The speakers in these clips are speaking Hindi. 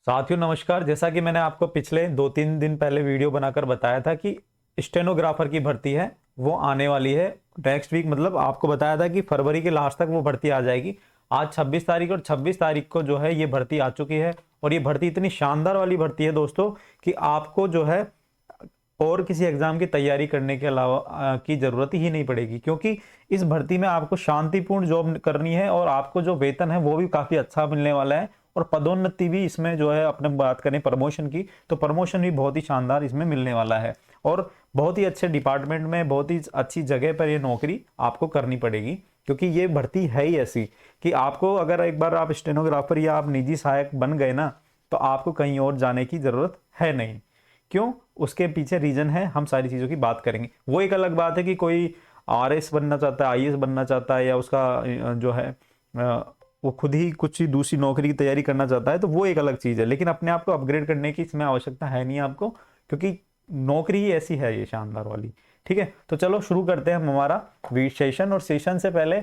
साथियों नमस्कार। जैसा कि मैंने आपको पिछले 2-3 दिन पहले वीडियो बनाकर बताया था कि स्टेनोग्राफर की भर्ती है वो आने वाली है नेक्स्ट वीक। मतलब आपको बताया था कि फरवरी के लास्ट तक वो भर्ती आ जाएगी। आज 26 तारीख और 26 तारीख को जो है ये भर्ती आ चुकी है। और ये भर्ती इतनी शानदार वाली भर्ती है दोस्तों कि आपको जो है और किसी एग्जाम की तैयारी करने के अलावा की जरूरत ही नहीं पड़ेगी, क्योंकि इस भर्ती में आपको शांतिपूर्ण जॉब करनी है और आपको जो वेतन है वो भी काफी अच्छा मिलने वाला है। और पदोन्नति भी इसमें जो है, अपने बात करें प्रमोशन की, तो प्रमोशन भी बहुत ही शानदार इसमें मिलने वाला है। और बहुत ही अच्छे डिपार्टमेंट में, बहुत ही अच्छी जगह पर ये नौकरी आपको करनी पड़ेगी, क्योंकि ये भर्ती है ही ऐसी कि आपको अगर एक बार आप स्टेनोग्राफर या आप निजी सहायक बन गए ना, तो आपको कहीं और जाने की जरूरत है नहीं। क्यों? उसके पीछे रीजन है, हम सारी चीजों की बात करेंगे। वो एक अलग बात है कि कोई आरएस बनना चाहता है, आईएएस बनना चाहता है, या उसका जो है वो खुद ही कुछ ही दूसरी नौकरी की तैयारी करना चाहता है, तो वो एक अलग चीज है। लेकिन अपने आप को अपग्रेड करने की इसमें आवश्यकता है नहीं आपको, क्योंकि नौकरी ही ऐसी है ये शानदार वाली। ठीक है, तो चलो शुरू करते हैं हम हमारा सेशन। और सेशन से पहले,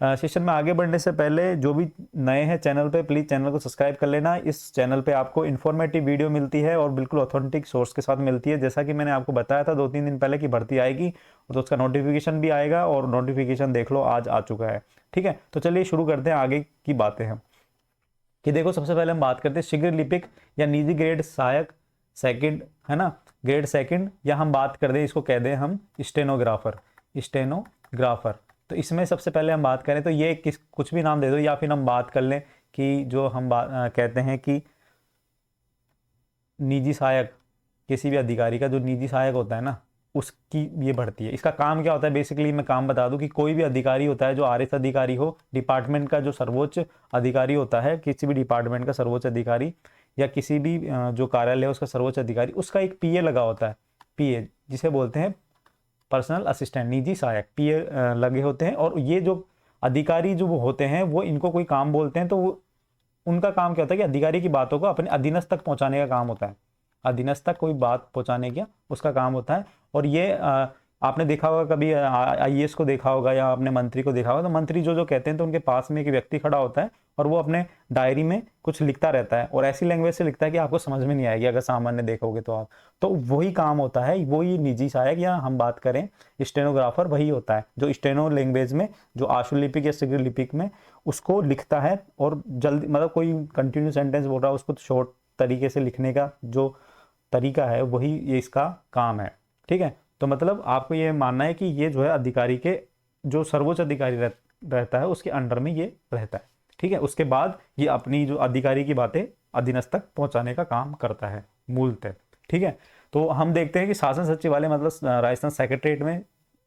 सेशन में आगे बढ़ने से पहले, जो भी नए हैं चैनल पे, प्लीज चैनल को सब्सक्राइब कर लेना। इस चैनल पे आपको इन्फॉर्मेटिव वीडियो मिलती है और बिल्कुल ऑथेंटिक सोर्स के साथ मिलती है। जैसा कि मैंने आपको बताया था 2-3 दिन पहले कि भर्ती आएगी, तो उसका नोटिफिकेशन भी आएगा, और नोटिफिकेशन देख लो आज आ चुका है। ठीक है, तो चलिए शुरू करते हैं आगे की बातें हम। कि देखो, सबसे पहले हम बात करते हैं शीघ्र लिपिक या निजी ग्रेड सहायक सेकंड, है ना, ग्रेड सेकंड, या हम बात कर दें, इसको कह दें हम स्टेनोग्राफर। स्टेनोग्राफर, तो इसमें सबसे पहले हम बात करें तो ये किस, कुछ भी नाम दे दो, या फिर हम बात कर लें कि जो हम कहते हैं कि निजी सहायक, किसी भी अधिकारी का जो निजी सहायक होता है ना, उसकी ये भर्ती है। इसका काम क्या होता है, बेसिकली मैं काम बता दूं कि कोई भी अधिकारी होता है जो आरएस अधिकारी हो, डिपार्टमेंट का जो सर्वोच्च अधिकारी होता है, किसी भी डिपार्टमेंट का सर्वोच्च अधिकारी, या किसी भी जो कार्यालय है उसका सर्वोच्च अधिकारी, उसका एक पीए लगा होता है। पीए जिसे बोलते हैं पर्सनल असिस्टेंट, निजी सहायक, पीए लगे होते हैं। और ये जो अधिकारी जो वो होते हैं, वो इनको कोई काम बोलते हैं, तो वो उनका काम क्या होता है कि अधिकारी की बातों को अपने अधीनस्थ तक पहुंचाने का काम होता है। अधीनस्थ तक कोई बात पहुंचाने का उसका काम होता है। और ये आपने देखा होगा कभी आईएएस को देखा होगा, या आपने मंत्री को देखा होगा, तो मंत्री जो जो कहते हैं तो उनके पास में एक व्यक्ति खड़ा होता है और वो अपने डायरी में कुछ लिखता रहता है, और ऐसी लैंग्वेज से लिखता है कि आपको समझ में नहीं आएगी अगर सामान्य देखोगे तो आप। तो वही काम होता है, वही निजी सहायक, या हम बात करें स्टेनोग्राफर, वही होता है जो स्टेनो लैंग्वेज में, जो आशुलिपिक या शीघ्र लिपिक में उसको लिखता है। और जल्दी, मतलब कोई कंटिन्यू सेंटेंस बोल रहा है, उसको शॉर्ट तरीके से लिखने का जो तरीका है, वही ये इसका काम है। ठीक है, तो मतलब आपको ये मानना है कि ये जो है अधिकारी के, जो सर्वोच्च अधिकारी रहता है उसके अंडर में ये रहता है। ठीक है, उसके बाद ये अपनी जो अधिकारी की बातें अधीनस्थ तक पहुंचाने का काम करता है मूलतः। ठीक है, तो हम देखते हैं कि शासन सचिवालय, मतलब राजस्थान सेक्रेटरीट में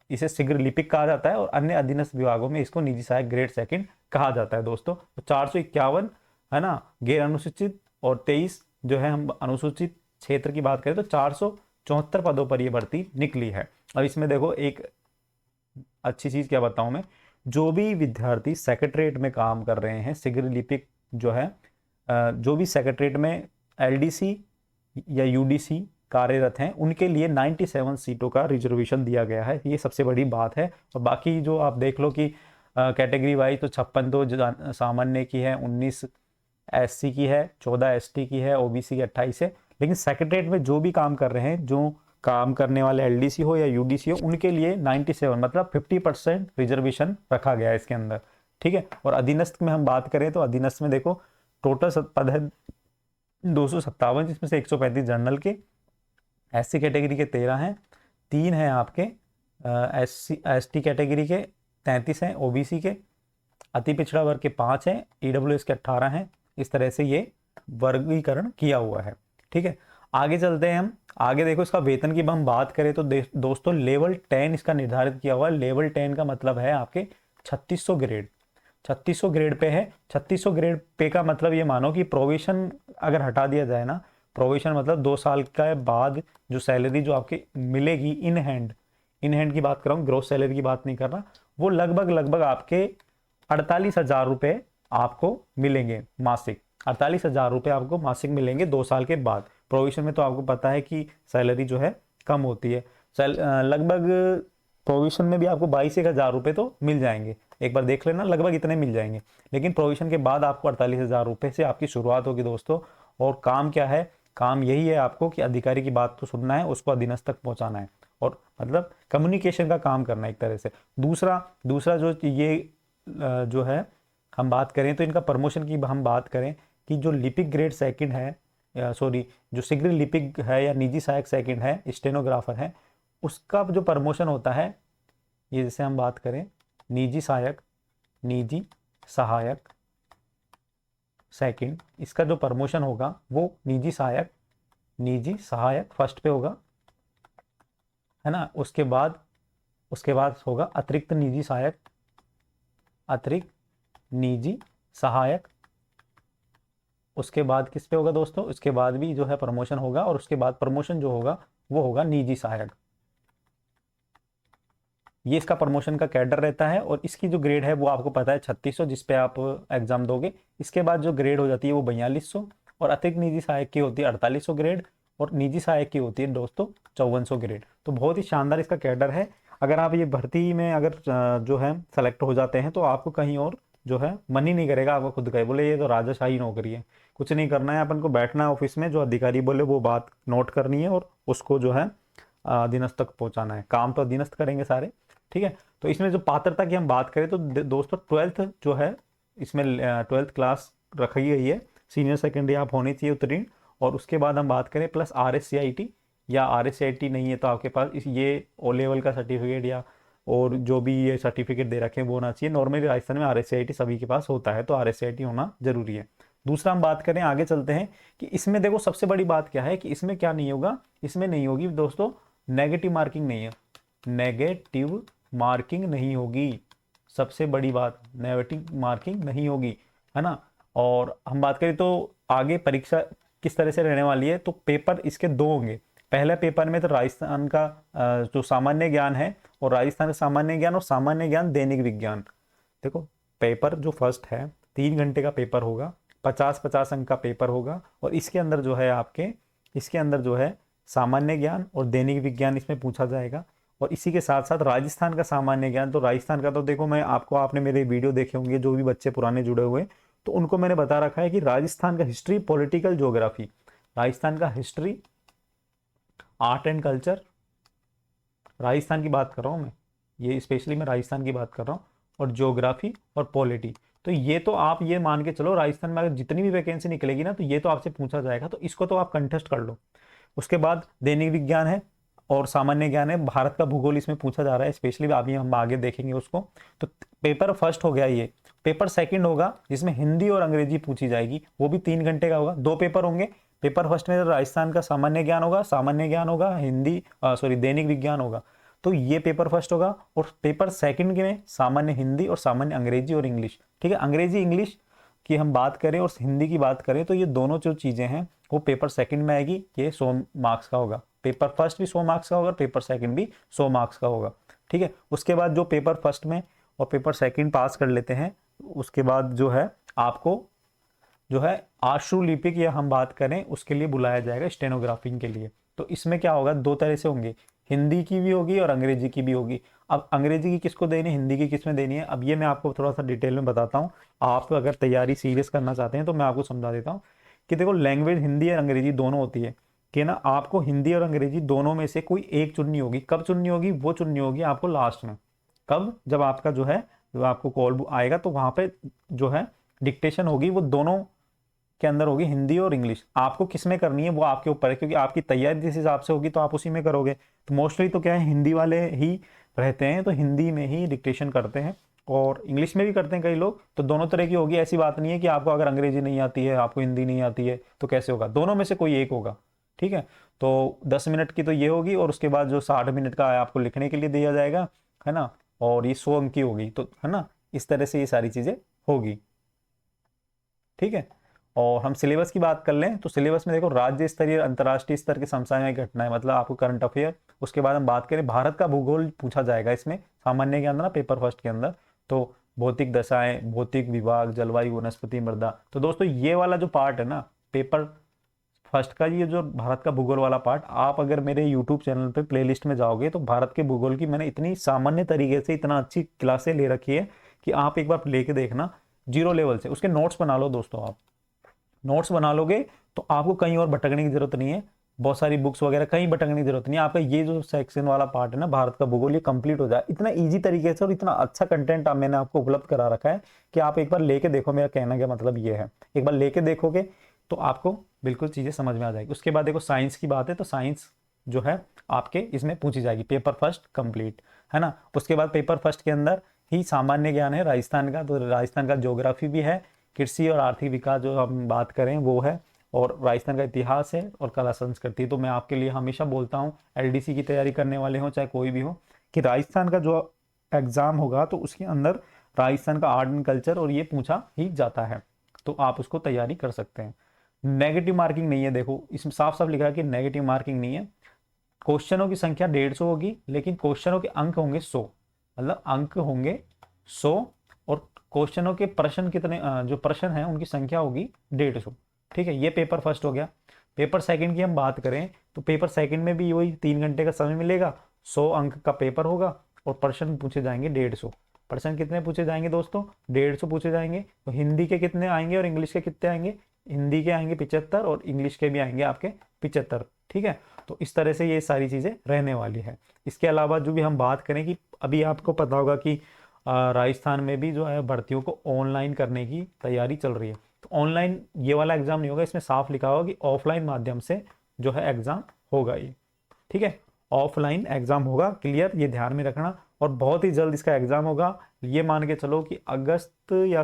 इसे शीघ्र लिपिक कहा जाता है, और अन्य अधीनस्थ विभागों में इसको निजी सहायक ग्रेड सेकंड कहा जाता है दोस्तों। तो 451, है ना, गैर अनुसूचित, और 23 जो है हम अनुसूचित क्षेत्र की बात करें तो 474 पदों पर यह भर्ती निकली है। अब इसमें देखो, एक अच्छी चीज क्या बताऊं मैं, जो भी विद्यार्थी सेक्रेटरीट में काम कर रहे हैं, शीघ्र लिपिक जो है, जो भी सेक्रेटरीट में एलडीसी या यूडीसी कार्यरत हैं, उनके लिए 97 सीटों का रिजर्वेशन दिया गया है। ये सबसे बड़ी बात है। और बाकी जो आप देख लो कि कैटेगरी वाइज, तो 56 तो सामान्य की है, 19 एससी की है, 14 एसटी की है, ओबीसी की 28 है। लेकिन सेक्रेटरीट में जो भी काम कर रहे हैं, जो काम करने वाले एलडीसी हो या यूडीसी हो, उनके लिए 97, मतलब 50% रिजर्वेशन रखा गया है इसके अंदर। ठीक है, और अधीनस्थ में हम बात करें तो अधीनस्थ में देखो, टोटल पद है 257, जिसमें से 135 जनरल के, एससी कैटेगरी के 13 हैं, 3 हैं आपके एसटी कैटेगरी के, 33 हैं ओबीसी के, अति पिछड़ा वर्ग के 5 हैं, ईडब्ल्यूएस के 18 हैं। इस तरह से ये वर्गीकरण किया हुआ है। ठीक है, आगे चलते हैं हम। आगे देखो, इसका वेतन की हम बात करें तो दोस्तों लेवल 10 इसका निर्धारित किया हुआ है। लेवल 10 का मतलब है आपके 3600 ग्रेड, 3600 ग्रेड पे है। 3600 ग्रेड पे का मतलब ये मानो कि प्रोविशन अगर हटा दिया जाए ना, प्रोविशन मतलब 2 साल के बाद जो सैलरी जो आपकी मिलेगी इन हैंड, इन हैंड की बात कर रहा हूँ, ग्रोस सैलरी की बात नहीं कर रहा, वो लगभग लगभग आपके 48,000 रुपये आपको मिलेंगे मासिक। 48,000 रुपये आपको मासिक मिलेंगे 2 साल के बाद। प्रोविजन में तो आपको पता है कि सैलरी जो है कम होती है। लगभग प्रोविजन में भी आपको 22,000 रुपये तो मिल जाएंगे, एक बार देख लेना, लगभग इतने मिल जाएंगे। लेकिन प्रोविजन के बाद आपको 48,000 रुपये से आपकी शुरुआत होगी दोस्तों। और काम क्या है, काम यही है आपको कि अधिकारी की बात तो सुनना है, उसको अधीनस्थ तक पहुंचाना है, और मतलब कम्युनिकेशन का काम करना है एक तरह से। दूसरा दूसरा जो ये जो है हम बात करें तो इनका प्रमोशन की हम बात करें कि जो लिपिक ग्रेड सेकंड है, सॉरी जो शीघ्र लिपिक है या निजी सहायक सेकंड है, स्टेनोग्राफर है, उसका जो प्रमोशन होता है, ये जैसे हम बात करें निजी सहायक सेकंड, इसका जो प्रमोशन होगा वो निजी सहायक फर्स्ट पे होगा, है ना। उसके बाद होगा अतिरिक्त निजी सहायक। उसके बाद किस पे होगा दोस्तों, उसके बाद भी जो है प्रमोशन होगा, और उसके बाद प्रमोशन जो होगा वो होगा निजी सहायक। ये इसका प्रमोशन का कैडर रहता है, और इसकी जो ग्रेड है वो आपको पता है 3600, जिस पे आप एग्जाम दोगे। इसके बाद जो ग्रेड हो जाती है वो 4200, और अतिरिक्त निजी सहायक की होती है 4800 ग्रेड, और निजी सहायक की होती है दोस्तों 5400 ग्रेड। तो बहुत ही शानदार इसका कैडर है। अगर आप ये भर्ती में अगर जो है सेलेक्ट हो जाते हैं तो आपको कहीं और जो है मन ही नहीं करेगा, आपको खुद का ही बोले ये तो राजाशाही नौकरी है। कुछ नहीं करना है, अपन को बैठना है ऑफिस में, जो अधिकारी बोले वो बात नोट करनी है, और उसको जो है अधीनस्थ तक पहुंचाना है। काम तो अधीनस्थ करेंगे सारे, ठीक है। तो इसमें जो पात्रता की हम बात करें तो दोस्तों 12th जो है इसमें 12th क्लास रखी गई है, सीनियर सेकेंडरी आप होनी चाहिए उत्तीर्ण। और उसके बाद हम बात करें प्लस RSCIT, या RSCIT नहीं है तो आपके पास ये ओ लेवल का सर्टिफिकेट या और जो भी ये सर्टिफिकेट दे रखे हैं वो होना चाहिए। नॉर्मली राजस्थान में RSCIT सभी के पास होता है, तो RSCIT होना जरूरी है। दूसरा हम बात करें, आगे चलते हैं कि इसमें देखो सबसे बड़ी बात क्या है कि इसमें क्या नहीं होगा, इसमें नहीं होगी दोस्तों नेगेटिव मार्किंग, नहीं है, नेगेटिव मार्किंग नहीं होगी। सबसे बड़ी बात, नेगेटिव मार्किंग नहीं होगी, है ना। और हम बात करें तो आगे परीक्षा किस तरह से रहने वाली है, तो पेपर इसके 2 होंगे। पहले पेपर में तो राजस्थान का जो सामान्य ज्ञान है, और राजस्थान का सामान्य ज्ञान और सामान्य ज्ञान दैनिक विज्ञान। देखो पेपर जो फर्स्ट है 3 घंटे का पेपर होगा, 50-50 अंक का पेपर होगा, और इसके अंदर जो है इसके अंदर जो है सामान्य ज्ञान और दैनिक विज्ञान इसमें पूछा जाएगा। और इसी के साथ साथ राजस्थान का सामान्य ज्ञान, तो राजस्थान का तो देखो मैं आपको, आपने मेरे वीडियो देखे होंगे जो भी बच्चे पुराने जुड़े हुए, तो उनको मैंने बता रखा है कि राजस्थान का हिस्ट्री, पॉलिटिकल ज्योग्राफी, राजस्थान का history, art and culture, Rajasthan की बात कर रहा हूँ मैं, ये स्पेशली मैं राजस्थान की बात कर रहा हूँ, और ज्योग्राफी और पॉलिटी। तो ये तो आप ये मान के चलो राजस्थान में अगर जितनी भी वैकेंसी निकलेगी ना, तो ये तो आपसे पूछा जाएगा, तो इसको तो आप कंटेस्ट कर लो। उसके बाद दैनिक विज्ञान है और सामान्य ज्ञान है, भारत का भूगोल इसमें पूछा जा रहा है स्पेशली, अभी हम आगे देखेंगे उसको। तो पेपर फर्स्ट हो गया ये। पेपर सेकंड होगा जिसमें हिंदी और अंग्रेजी पूछी जाएगी, वो भी 3 घंटे का होगा, 2 पेपर होंगे। पेपर फर्स्ट में राजस्थान का सामान्य ज्ञान होगा, हिंदी सॉरी दैनिक विज्ञान होगा, तो ये पेपर फर्स्ट होगा। और पेपर सेकंड में सामान्य हिंदी और सामान्य अंग्रेजी और इंग्लिश, ठीक है। अंग्रेजी इंग्लिश की हम बात करें और हिंदी की बात करें तो ये दोनों जो चीजें हैं वो पेपर सेकंड में आएगी, ये 100 मार्क्स का होगा। पेपर फर्स्ट भी 100 मार्क्स का होगा, पेपर सेकंड भी 100 मार्क्स का होगा, ठीक है। उसके बाद जो पेपर फर्स्ट में और पेपर सेकंड पास कर लेते हैं, उसके बाद जो है आपको जो है आशुलिपिक या हम बात करें उसके लिए बुलाया जाएगा स्टेनोग्राफिंग के लिए। तो इसमें क्या होगा, 2 तरह से होंगे, हिंदी की भी होगी और अंग्रेजी की भी होगी। अब अंग्रेजी की किसको देनी है, हिंदी की किसमें देनी है, अब ये मैं आपको थोड़ा सा डिटेल में बताता हूँ। आप अगर तैयारी सीरियस करना चाहते हैं तो मैं आपको समझा देता हूँ कि देखो लैंग्वेज हिंदी और अंग्रेजी दोनों होती है कि ना, आपको हिंदी और अंग्रेजी दोनों में से कोई एक चुननी होगी। कब चुननी होगी, वो चुननी होगी आपको लास्ट में। कब, जब आपका जो है जो आपको कॉल आएगा तो वहां पे जो है डिक्टेशन होगी, वो दोनों के अंदर होगी, हिंदी और इंग्लिश। आपको किस में करनी है वो आपके ऊपर है, क्योंकि आपकी तैयारी जिस हिसाब से होगी तो आप उसी में करोगे। तो मोस्टली तो क्या है, हिंदी वाले ही रहते हैं तो हिंदी में ही डिक्टेशन करते हैं, और इंग्लिश में भी करते हैं कई लोग। तो दोनों तरह की होगी, ऐसी बात नहीं है कि आपको अगर अंग्रेजी नहीं आती है, आपको हिंदी नहीं आती है तो कैसे होगा, दोनों में से कोई एक होगा, ठीक है। तो 10 मिनट की तो ये होगी, और उसके बाद जो 60 मिनट का आपको लिखने के लिए दिया जाएगा, है ना, और ये 100 अंक की होगी, तो है ना, इस तरह से ये सारी चीजें होगी, ठीक है। और हम सिलेबस की बात कर लें तो सिलेबस में देखो राज्य स्तरीय अंतर्राष्ट्रीय स्तर की समसामयिक घटनाएं, मतलब आपको करंट अफेयर। उसके बाद हम बात करें भारत का भूगोल पूछा जाएगा इसमें सामान्य के अंदर ना, पेपर फर्स्ट के अंदर। तो भौतिक दशाएं, भौतिक विभाग, जलवायु, वनस्पति, मृदा। तो दोस्तों ये वाला जो पार्ट है ना पेपर फर्स्ट का, ये जो भारत का भूगोल वाला पार्ट, आप अगर मेरे यूट्यूब चैनल पे प्लेलिस्ट में जाओगे तो भारत के भूगोल की मैंने इतनी सामान्य तरीके से इतना अच्छी क्लासें ले रखी है कि आप एक बार लेके देखना, जीरो लेवल से। उसके नोट्स बना लो दोस्तों, आप नोट्स बना लोगे तो आपको कहीं और भटकने की जरूरत नहीं है, बहुत सारी बुक्स वगैरह कहीं भटकने की जरूरत नहीं है। आपका ये जो सेक्शन वाला पार्ट है ना भारत का भूगोल, ये कंप्लीट हो जाए इतना इजी तरीके से, और इतना अच्छा कंटेंट मैंने आपको उपलब्ध करा रखा है कि आप एक बार लेके देखो। मेरा कहना का मतलब ये है, एक बार लेके देखोगे तो आपको बिल्कुल चीजें समझ में आ जाएगी। उसके बाद देखो साइंस की बात है, तो साइंस जो है आपके इसमें पूछी जाएगी, पेपर फर्स्ट कंप्लीट है ना। उसके बाद पेपर फर्स्ट के अंदर ही सामान्य ज्ञान है राजस्थान का, तो राजस्थान का ज्योग्राफी भी है, कृषि और आर्थिक विकास जो हम बात करें वो है, और राजस्थान का इतिहास है, और कला संस्कृति। तो मैं आपके लिए हमेशा बोलता हूँ, एलडीसी की तैयारी करने वाले हो चाहे कोई भी हो, कि राजस्थान का जो एग्जाम होगा तो उसके अंदर राजस्थान का आर्ट एंड कल्चर और ये पूछा ही जाता है, तो आप उसको तैयारी कर सकते हैं। नेगेटिव मार्किंग नहीं है, देखो इसमें साफ साफ लिखा है कि नेगेटिव मार्किंग नहीं है। क्वेश्चनों की संख्या 150 होगी, लेकिन क्वेश्चनों के अंक होंगे 100, मतलब अंक होंगे 100, और क्वेश्चनों के प्रश्न कितने, जो प्रश्न हैं उनकी संख्या होगी 150। ठीक है, ये पेपर फर्स्ट हो गया। पेपर सेकंड की हम बात करें तो पेपर सेकंड में भी वही 3 घंटे का समय मिलेगा, 100 अंक का पेपर होगा, और प्रश्न पूछे जाएंगे 150। प्रश्न कितने पूछे जाएंगे दोस्तों? 150 पूछे जाएंगे। तो हिंदी के कितने आएंगे और इंग्लिश के कितने आएंगे? हिंदी के आएंगे 75 और इंग्लिश के भी आएंगे आपके 75। ठीक है, तो इस तरह से ये सारी चीज़ें रहने वाली है। इसके अलावा जो भी हम बात करें कि अभी आपको पता होगा कि राजस्थान में भी जो है भर्तियों को ऑनलाइन करने की तैयारी चल रही है। तो ऑनलाइन ये वाला एग्जाम नहीं होगा, इसमें साफ लिखा होगा कि ऑफलाइन माध्यम से जो है एग्जाम होगा ये। ठीक है, ऑफलाइन एग्जाम होगा, क्लियर, ये ध्यान में रखना। और बहुत ही जल्द इसका एग्जाम होगा, ये मान के चलो कि अगस्त या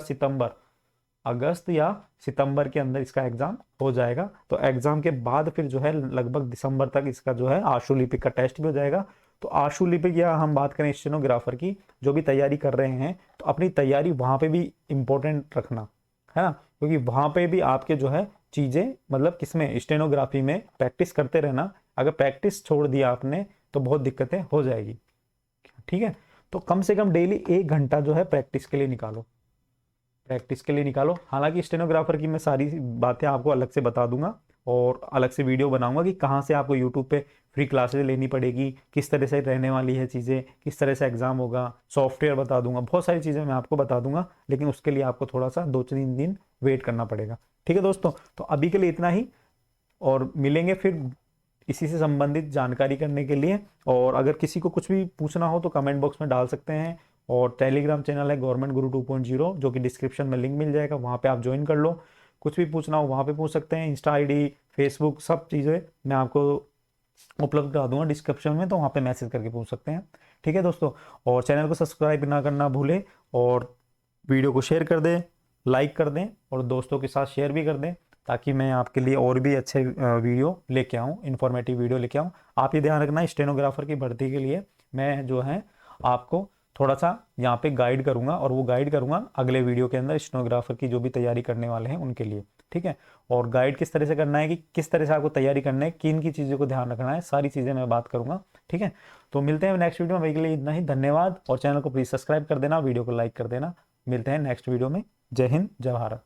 सितंबर के अंदर इसका एग्जाम हो जाएगा। तो एग्जाम के बाद फिर जो है लगभग दिसंबर तक इसका जो है आशुलिपिक का टेस्ट भी हो जाएगा। तो आशुलिपिक, या हम बात करें स्टेनोग्राफर की, जो भी तैयारी कर रहे हैं तो अपनी तैयारी वहां पे भी इंपॉर्टेंट रखना है ना, क्योंकि वहां पे भी आपके जो है चीजें, मतलब किसमें, स्टेनोग्राफी में प्रैक्टिस करते रहना। अगर प्रैक्टिस छोड़ दिया आपने तो बहुत दिक्कतें हो जाएगी। ठीक है, तो कम से कम डेली 1 घंटा जो है प्रैक्टिस के लिए निकालो, प्रैक्टिस के लिए निकालो। हालांकि स्टेनोग्राफर की मैं सारी बातें आपको अलग से बता दूंगा, और अलग से वीडियो बनाऊंगा कि कहाँ से आपको यूट्यूब पे फ्री क्लासेस लेनी पड़ेगी, किस तरह से रहने वाली है चीज़ें, किस तरह से एग्जाम होगा, सॉफ्टवेयर बता दूंगा, बहुत सारी चीज़ें मैं आपको बता दूंगा। लेकिन उसके लिए आपको थोड़ा सा 2-3 दिन वेट करना पड़ेगा। ठीक है दोस्तों, तो अभी के लिए इतना ही, और मिलेंगे फिर इसी से संबंधित जानकारी करने के लिए। और अगर किसी को कुछ भी पूछना हो तो कमेंट बॉक्स में डाल सकते हैं। और टेलीग्राम चैनल है गवर्नमेंट गुरु 2.0, जो कि डिस्क्रिप्शन में लिंक मिल जाएगा, वहाँ पे आप ज्वाइन कर लो। कुछ भी पूछना हो वहाँ पे पूछ सकते हैं। इंस्टा आईडी, फेसबुक, सब चीज़ें मैं आपको उपलब्ध करा दूंगा डिस्क्रिप्शन में, तो वहाँ पे मैसेज करके पूछ सकते हैं। ठीक है दोस्तों, और चैनल को सब्सक्राइब ना करना भूलें, और वीडियो को शेयर कर दें, लाइक कर दें, और दोस्तों के साथ शेयर भी कर दें, ताकि मैं आपके लिए और भी अच्छे वीडियो लेके आऊँ, इन्फॉर्मेटिव वीडियो लेके आऊँ। आप ये ध्यान रखना, स्टेनोग्राफर की भर्ती के लिए मैं जो है आपको थोड़ा सा यहाँ पे गाइड करूँगा, और वो गाइड करूँगा अगले वीडियो के अंदर स्टेनोग्राफर की जो भी तैयारी करने वाले हैं उनके लिए। ठीक है, और गाइड किस तरह से करना है, कि किस तरह से आपको तैयारी करना है, किन की चीज़ों को ध्यान रखना है, सारी चीज़ें मैं बात करूँगा। ठीक है, तो मिलते हैं नेक्स्ट वीडियो में। अभी के लिए इतना ही, धन्यवाद। और चैनल को प्लीज़ सब्सक्राइब कर देना, वीडियो को लाइक कर देना। मिलते हैं नेक्स्ट वीडियो में। जय हिंद, जय भारत।